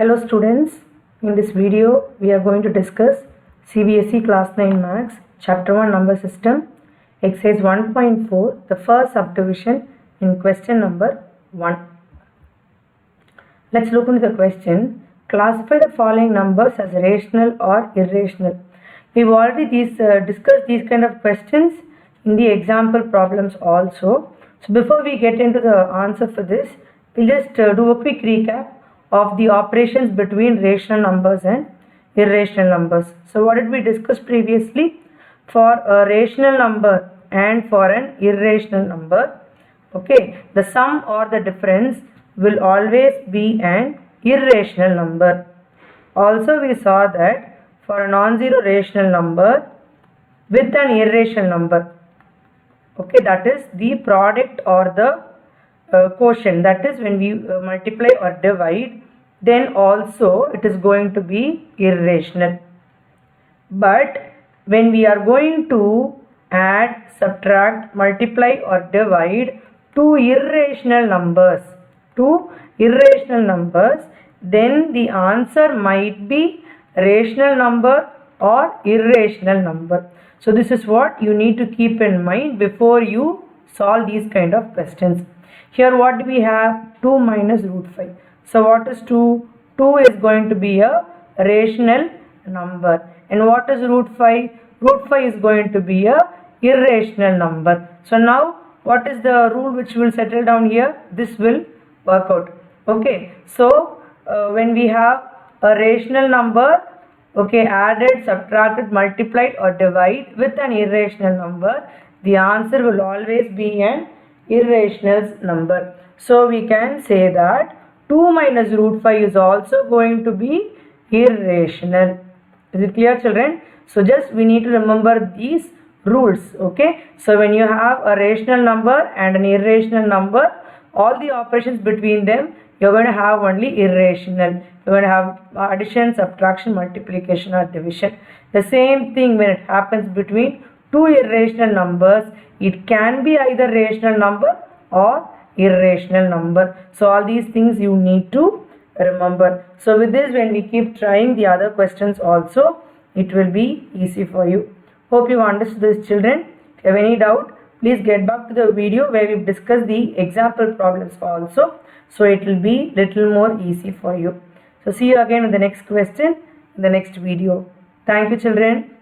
Hello students, in this video we are going to discuss CBSE class 9 Maths chapter 1 number system exercise 1.4 the first subdivision in question number 1. Let's look into the question. Classify the following numbers as rational or irrational. We've already discussed these kind of questions in the example problems also. So before we get into the answer for this, we'll just do a quick recap of the operations between rational numbers and irrational numbers. So what did we discuss previously? For a rational number and for an irrational number, okay, the sum or the difference will always be an irrational number. Also we saw that for a non-zero rational number with an irrational number, okay, that is the product or the quotient, that is when we multiply or divide, then also it is going to be irrational. But when we are going to add, subtract, multiply or divide two irrational numbers, then the answer might be rational number or irrational number. So this is what you need to keep in mind before you solve these kind of questions. Here what do we have? 2 minus root 5. So what is 2? 2 is going to be a rational number. And what is root 5? Root 5 is going to be a irrational number. So now what is the rule which will settle down here? This will work out. Okay. So when we have a rational number, okay, added, subtracted, multiplied or divide with an irrational number, the answer will always be an irrational number. So we can say that 2 minus root 5 is also going to be irrational. Is it clear, children? So just we need to remember these rules. Okay. So when you have a rational number and an irrational number, all the operations between them, you're going to have only irrational. You're going to have addition, subtraction, multiplication or division. The same thing when it happens between two irrational numbers, it can be either rational number or irrational number. So all these things you need to remember. So with this, when we keep trying the other questions also, it will be easy for you. Hope you understood this, children. If you have any doubt, please get back to the video where we've discussed the example problems also. So it will be little more easy for you. So see you again in the next question in the next video. Thank you, children.